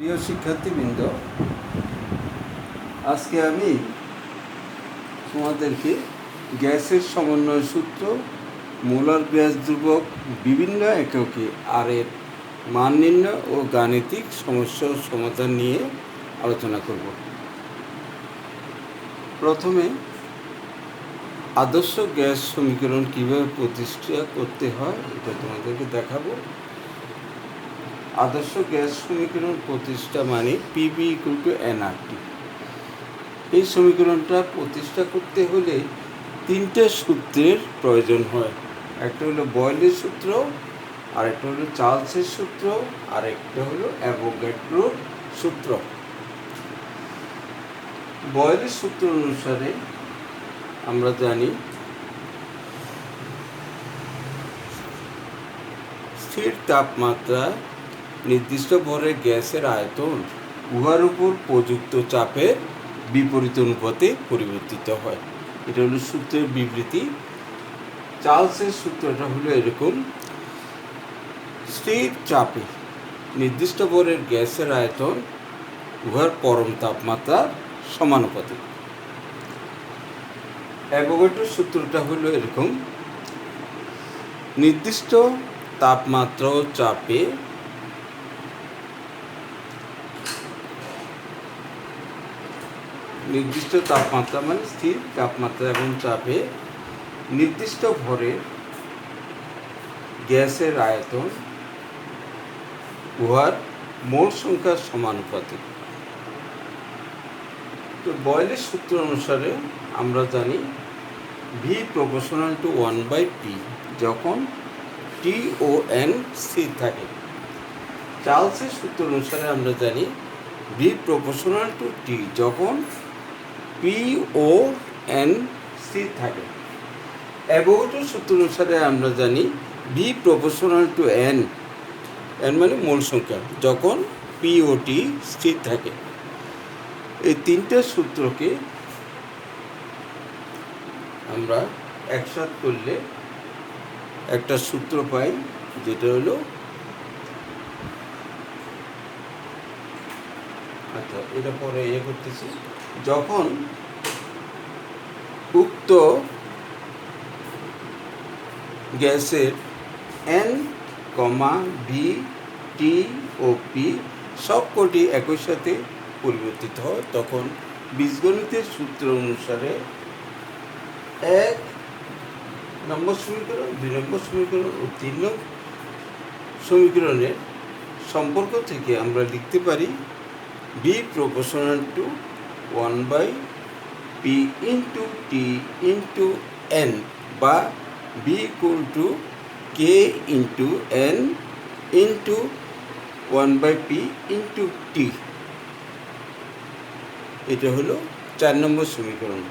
প্রিয় শিক্ষার্থীবৃন্দ, আজকে আমি তোমাদেরকে গ্যাসের সমন্বয় সূত্র, মোলার গ্যাস ধ্রুবক, বিভিন্ন এককে আর এর মান নির্ণয় ও গাণিতিক সমস্যার সমাধান নিয়ে আলোচনা করব। প্রথমে আদর্শ গ্যাস সমীকরণ কীভাবে প্রতিষ্ঠা করতে হয় এটা তোমাদেরকে দেখাবো। আদর্শ গ্যাস সমীকরণ প্রতিষ্ঠা মানে পিবি ইকুয়াল টু এনআরটি। এই সমীকরণটা প্রতিষ্ঠা করতে হলে তিনটে সূত্রের প্রয়োজন হয়। একটা হলো বয়লের সূত্র, আরেকটা হলো চার্লসের সূত্র, আর একটা হলো অ্যাভোগাড্রোর সূত্র। বয়লের সূত্র অনুসারে আমরা জানি স্থির তাপমাত্রা নির্দিষ্ট ভরের গ্যাসের আয়তন উহার উপর প্রযুক্ত চাপের বিপরীত অনুপাতে পরিবর্তিত হয়। এটা হলো সূত্রের বিবৃতি। চার্লসের সূত্রটা হলো এরকম: স্থির চাপে নির্দিষ্ট ভরের গ্যাসের আয়তন উহার পরম তাপমাত্রার সমানুপাতিক। অ্যাভোগাড্রোর সূত্রটা হলো এরকম: নির্দিষ্ট তাপমাত্রা ও চাপে নির্দিষ্ট তাপমাত্রা মানে স্থির তাপমাত্রা এবং চাপে নির্দিষ্ট ভরের গ্যাসের আয়তন উহার মোল সংখ্যার সমানুপাতিক। তো বয়লের সূত্র অনুসারে আমরা জানি ভি প্রপোর্শনাল টু 1/p যখন টি ও এন স্থির থাকে। চার্লসের সূত্র অনুসারে আমরা জানি ভি প্রপোর্শনাল টু টি যখন পি ও এন স্থির থাকে। অ্যাভোগাড্রোর সূত্র অনুসারে আমরা জানি V proportional to N, N মানে মোল সংখ্যা, যখন পি ও টি স্থির থাকে। এই তিনটে সূত্রকে আমরা একসাথে করলে একটা সূত্র পাই, যেটা হলো এটা পরে করতেছি। যখন উক্ত গ্যাসের এন, ভি, টি ও পি সবকটি একই সাথে পরিবর্তিত হয়, তখন বীজগণিতের সূত্র অনুসারে 1 নম্বর সমীকরণ, 2 নম্বর সমীকরণ ও 3 নম্বর সমীকরণের সম্পর্ক থেকে আমরা লিখতে পারি B proportional to 1/p into T into N, বা B equal to K into N into 1/p into T. এটা হলো 4 নম্বর সমীকরণ।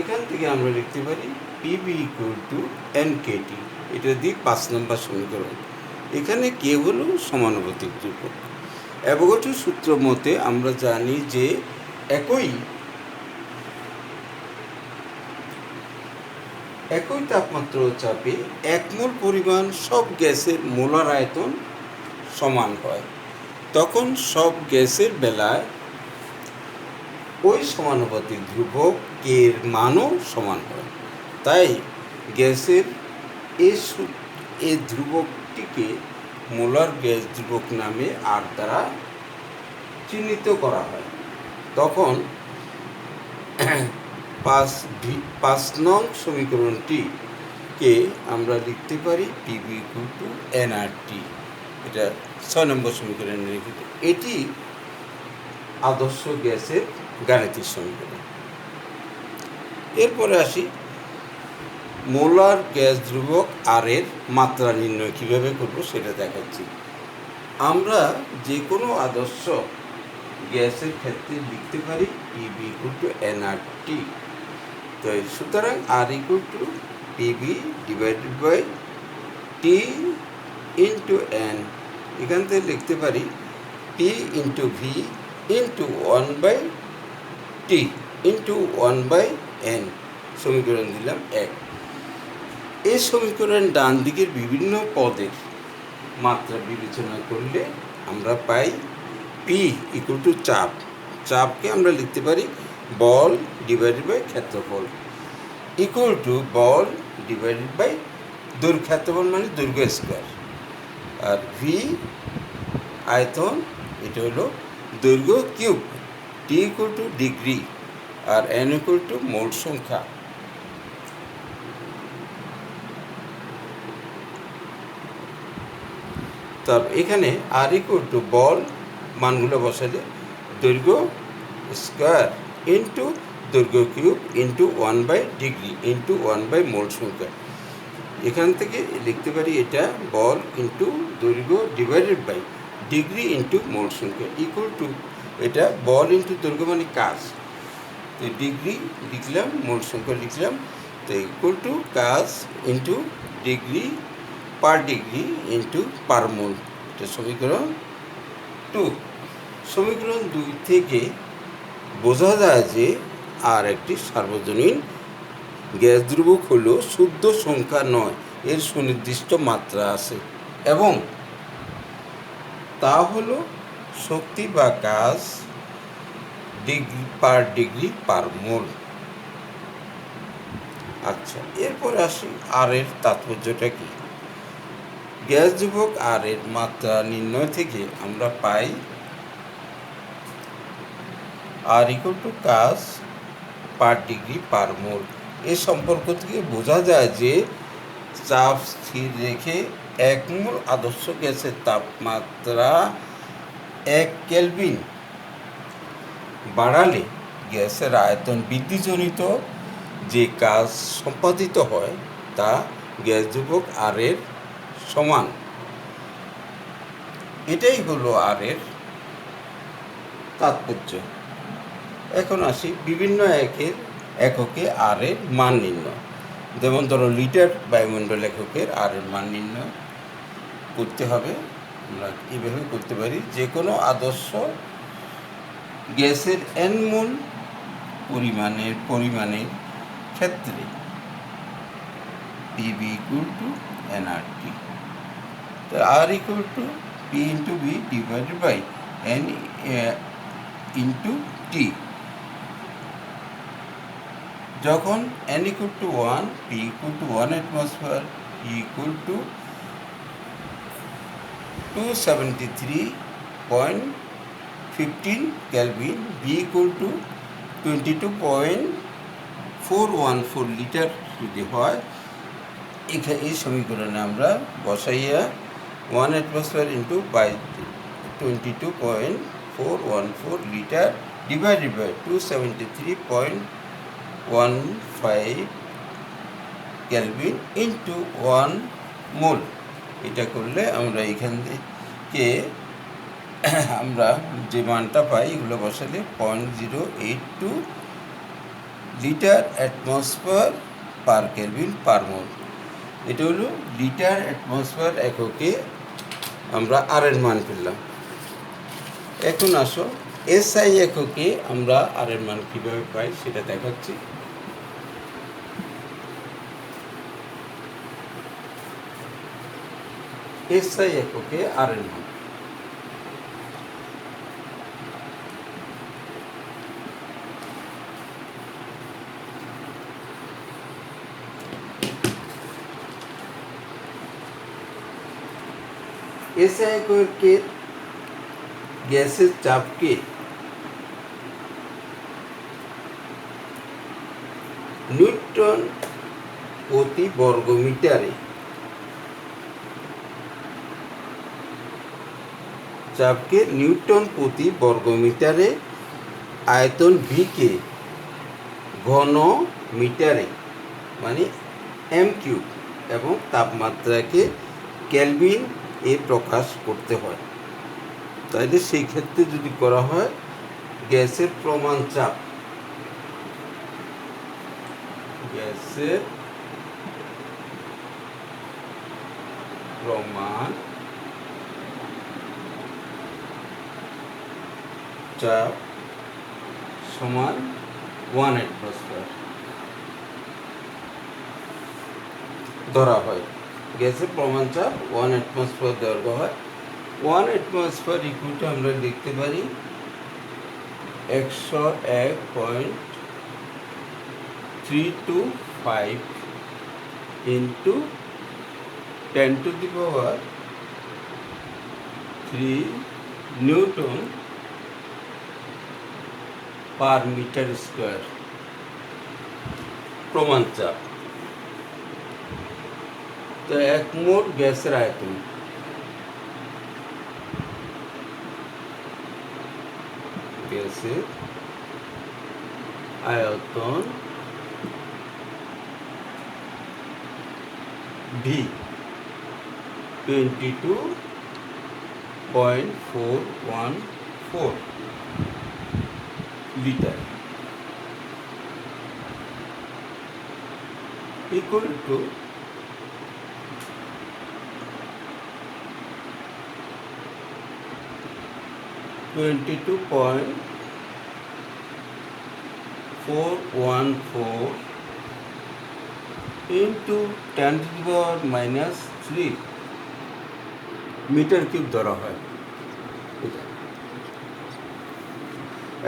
এখান থেকে আমরা লিখতে পারি পিবি ইকুয়াল টু এনকেটি। এটা দিয়ে 5 নম্বর সমীকরণ। এখানে কে হলো সমানুপাতিক ধ্রুবক। অ্যাভোগাড্রোর সূত্র মতে আমরা জানি যে একই তাপমাত্রা ও চাপে এক মোল পরিমাণ সব গ্যাসের মোলার আয়তন সমান হয়, তখন সব গ্যাসের বেলায় ওই সমানুপাতিক ধ্রুবক এর মানও সমান হয়। তাই গ্যাসের এই ধ্রুবকটিকে মোলার গ্যাস ধ্রুবক নামে আর দ্বারা চিহ্নিত করা হয়। তখন 5 নং সমীকরণটিকে আমরা লিখতে পারি পিবি ইকুয়াল টু এনআরটি। এটা 6 নম্বর সমীকরণে লিখিত। এটি আদর্শ গ্যাসের গাণিতিক সমীকরণ। এরপরে আসি মোলার গ্যাস ধ্রুবক আর এর মাত্রা নির্ণয় কীভাবে করব সেটা দেখাচ্ছি। আমরা যে কোনো আদর্শ গ্যাসের ক্ষেত্রে লিখতে পারি পিবি ইকুয়াল টু এনআরটি। তো সুতরাং R equal to PB divided by T into N. এখান থেকে লিখতে পারি P into V into 1/t into 1/n। সমীকরণ দিলাম 1। এই সমীকরণ ডান দিকের বিভিন্ন পদের মাত্রা বিবেচনা করলে আমরা পাই পি ইকুয়াল টু চাপ। চাপকে আমরা লিখতে পারি বল ডিভাইডেড বাই ক্ষেত্রফল ইকুয়াল টু বল ডিভাইডেড বাই দৈর্ঘ্য, ক্ষেত্রফল মানে দৈর্ঘ্য স্কোয়ার, আর ভি আয়তন, এটা হলো দৈর্ঘ্য cube, T equal to degree, আর এন ইকুয়াল টু মোল সংখ্যা। তারপর এখানে আর ইকুয়াল টু বল মানগুলো বসালে দৈর্ঘ্য স্কোয়ার ইন্টু দৈর্ঘ্য কিউব ইন্টু 1/ডিগ্রি ইন্টু 1/মোল সংখ্যা। এখান থেকে লিখতে পারি এটা বল ইন্টু দৈর্ঘ্য ডিভাইডেড বাই ডিগ্রি ইন্টু মোল সংখ্যা ইকুয়াল টু এটা বল ইন্টু দৈর্ঘ্য মানে কাজ, তো ডিগ্রি লিখলাম, মোল সংখ্যা লিখলাম, তো ইকুয়াল টু কাজ into degree per degree into per mole. এটা সমীকরণ 2। সমীকরণ 2 থেকে বোঝা যায় যে আর একটি সার্বজনীন গ্যাস ধ্রুবক হলো শুদ্ধ সংখ্যা নয়, এর সুনির্দিষ্ট মাত্রা আছে এবং তা হলো শক্তি বা কাজ ডিগ্রি পার মোল। আচ্ছা, এরপর আসি আর এর তাৎপর্যটা কি। গ্যাস ধ্রুবক আর এর মাত্রা নির্ণয় থেকে আমরা পাই আর ইকুয়াল টু কাজ পার ডিগ্রি পার মোল। এই সম্পর্ক থেকে বোঝা যায় যে চাপ স্থির রেখে 1 মোল আদর্শ গ্যাসের তাপমাত্রা 1 কেলভিন বাড়ালে গ্যাসের আয়তন বৃদ্ধিজনিত যে কাজ সম্পাদিত হয় তা গ্যাস ধ্রুবক আর এর সমান। এটাই হলো আর এর তাৎপর্য। এখন আসি বিভিন্ন এককে আর এর মান নির্ণয়। যেমন ধরো লিটার বায়ুমণ্ডল এককের আর এর মান নির্ণয় করতে হবে, আমরা এইভাবে করতে পারি। যে কোনো আদর্শ গ্যাসের এন মোল পরিমাণের ক্ষেত্রে পিবি ইকুয়াল টু এনআরটি, তো R equal to P into B divided by N into T. যখন N equal to 1, P equal to 1 atmosphere, E equal to 273.15 kelvin, B equal to 22.414 litre যদি হয়, এই সমীকরণে আমরা বসাইয়া 1 atmosphere into by 22.414 litre divided by 273.15 kelvin into 1 mole. এটা করলে আমরা এখান থেকে আমরা যে মানটা পাই এগুলো বসালে 0.082 litre atmosphere per kelvin per mole. এটা হলো লিটার অ্যাটমসফিয়ার এককে আমরা আর এর মান পেলাম। এখন আসো এসআই এককে আমরা আর এর মান কীভাবে পাই সেটা দেখাচ্ছি। এসআই এককে আর এর মান এসআই এককে গ্যাসের চাপকে নিউটন প্রতি বর্গমিটারে আয়তন ভিকে ঘন মিটারে মানে এম কিউব এবং তাপমাত্রাকে কেলভিন এ প্রকাশ করতে হয়। তাইলে সেই ক্ষেত্রে যদি করা হয় গ্যাসের প্রমাণ চাপ, সমান 1 অ্যাটমসফিয়ার ধরা হয়। গ্যাসের প্রমাণ চাপ 1 অ্যাটমসফিয়ার দৈর্ঘ্য হয় 1 অ্যাটমসফিয়ার ইকুয়াল টু আমরা লিখতে পারি 101.325 into 10⁻³ newton per metre square প্রমাণ চাপ। তো 1 মোল গ্যাসের আয়তন, গ্যাসের আয়তন V 22.414 litre equal to 22.414 into 10⁻³ metre cube ধরা হয়।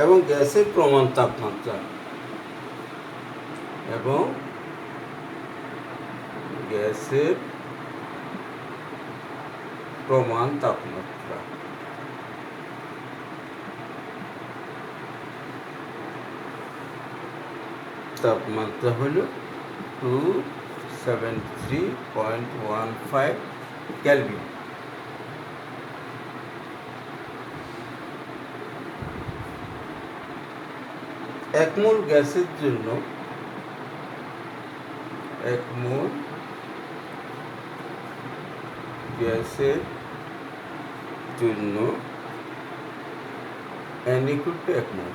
এবং গ্যাসের প্রমাণ তাপমাত্রা এবং গ্যাসের প্রমাণ তাপমাত্রা হল 273.15 কেলভিন। এক মোল গ্যাসের জন্য 1 মোল গ্যাসের জন্য n equal to 1 মোল।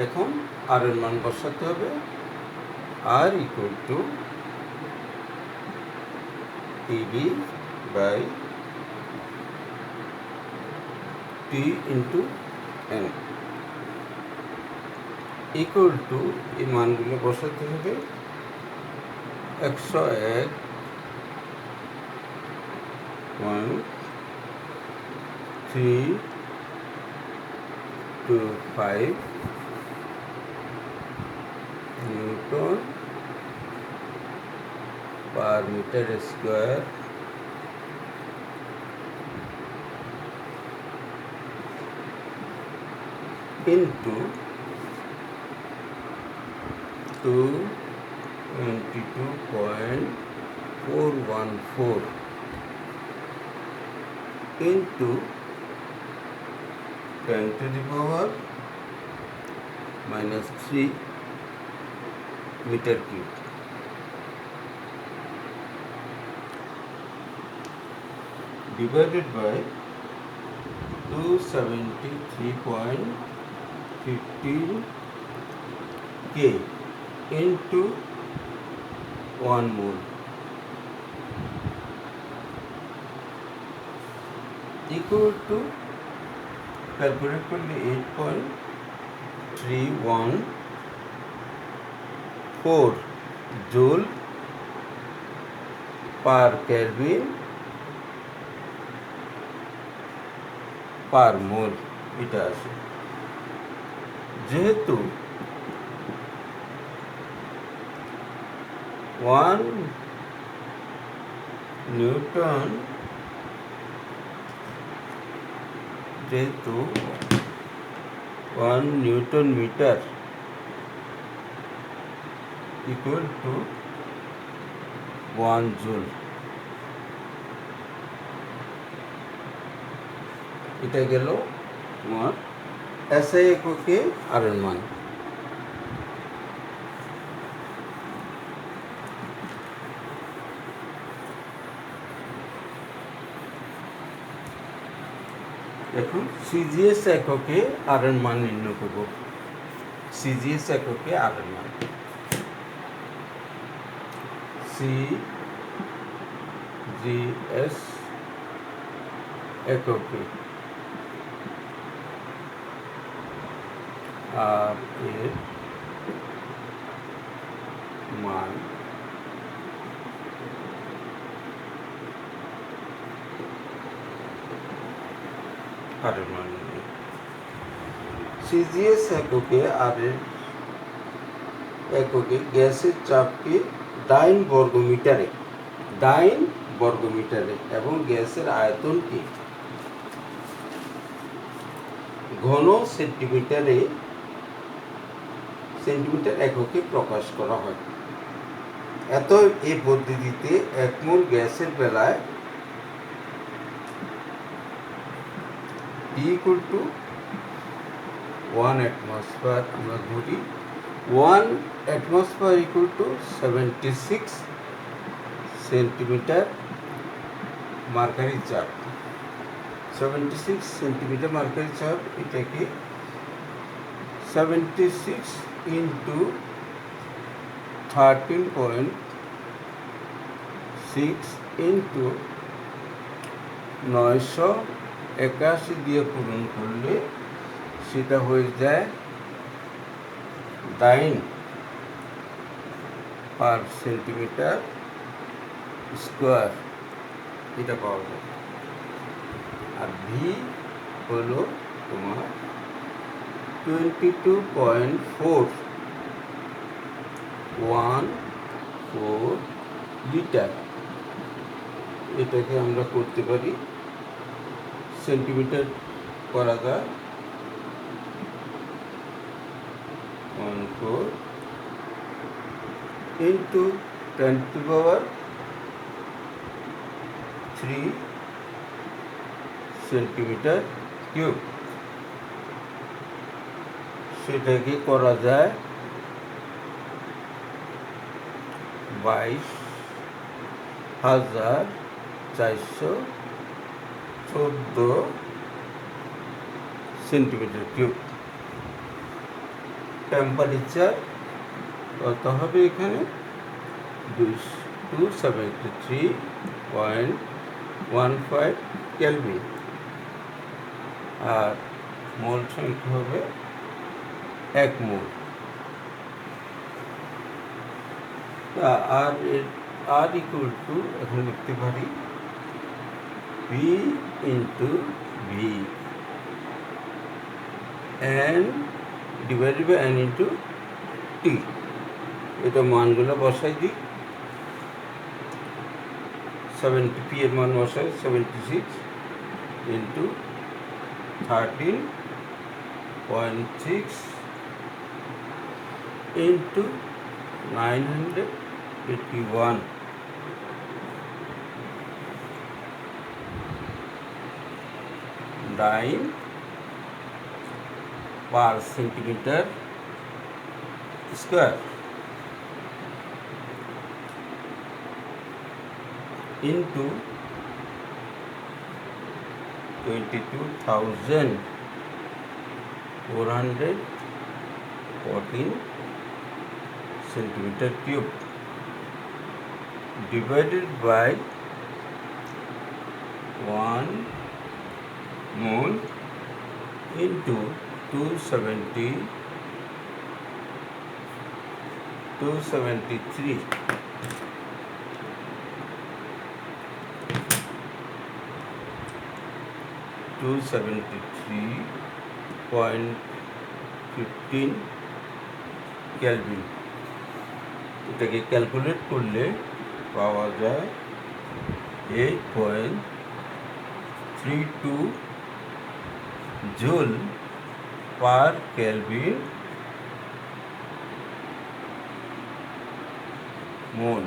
এখন আর এর মান বসাতে হবে, r equal to TB by T into n equal to এই মানগুলো বসাতে হবে 101.325 newton per metre square into 22.414 into 10⁻³ metre cube divided by 273.15 K into 1 mole equal to calculate করলে 8.314 joule per kelvin per mole এটা আসে। যেহেতু 1 newton metre equal to 1 joule, এটা গেল তোমার এসআই এককে আর এর মান। এখন সিজিএস এককে আর এর মান নির্ণয় করব। সিজিএস এককে আর এর মান সিজিএস এককে আর এর মান আরের মান নির্ণয়। সিজিএস এককে আরের এককে গ্যাসের চাপকে ডাইন বর্গমিটারে এবং গ্যাসের আয়তনকে ঘন সেন্টিমিটার এককে প্রকাশ করা হয়। এত এই পদ্ধতিতে 1 মোল গ্যাসের বেলায় ইকুয়াল টু 1 অ্যাটমসফিয়ার আমরা ধরি। 1 atmosphere equal to 76 centimetre mercury চাপ। 76 সেন্টিমিটার মার্কারি চাপ, এটাকে 76 ইন্টু 13.6 ইন্টু 981 দিয়ে পূরণ করলে সেটা হয়ে যায় ডাইন পার সেন্টিমিটার স্কোয়ার, এটা পাওয়া যায়। আর ভি হলো তোমার 22.414 লিটার। এটাকে আমরা করতে পারি সেন্টিমিটার করা যায় 14 ইন্টু 10⁻³ সেন্টিমিটার কিউব। সেটাকে করা যায় 22,414 সেন্টিমিটার কিউব। টেম্পারেচার কত হবে এখানে? 273.15 কেলভিন। আর মোল সংখ্যা হবে 1 মোল। আর ইকুয়াল টু এখন লিখতে পারি P into V N divided by N into T. এটা মানগুলো বসাই দিই। 70 পি এর মান বসাই 76 into 13.6 into 981। Dyne per centimetre square into 22,414 centimetre cube divided by 1 mole into 273 273.15 kelvin. এটাকে ক্যালকুলেট করলে পাওয়া যায় 8.32 জুল পার কেলভিন মোল।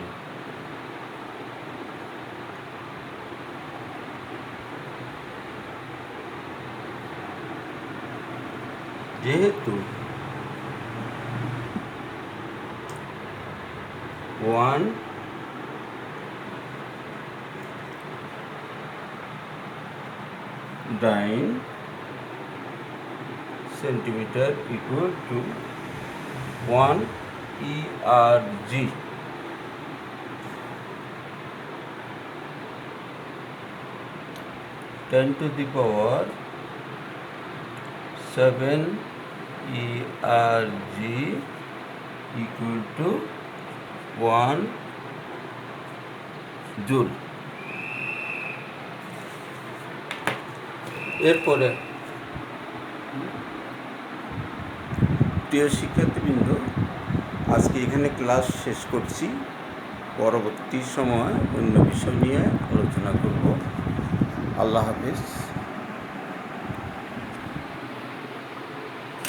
যেহেতু 1 ডাইন centimetre equal to 1 ERG, ten to the power 7 ERG equal to 1 joule. এরপরে প্রিয় শিক্ষার্থীবৃন্দ, আজকে এখানে ক্লাস শেষ করছি। পরবর্তী সময় অন্য বিষয় নিয়ে আলোচনা করব। আল্লাহ হাফেজ।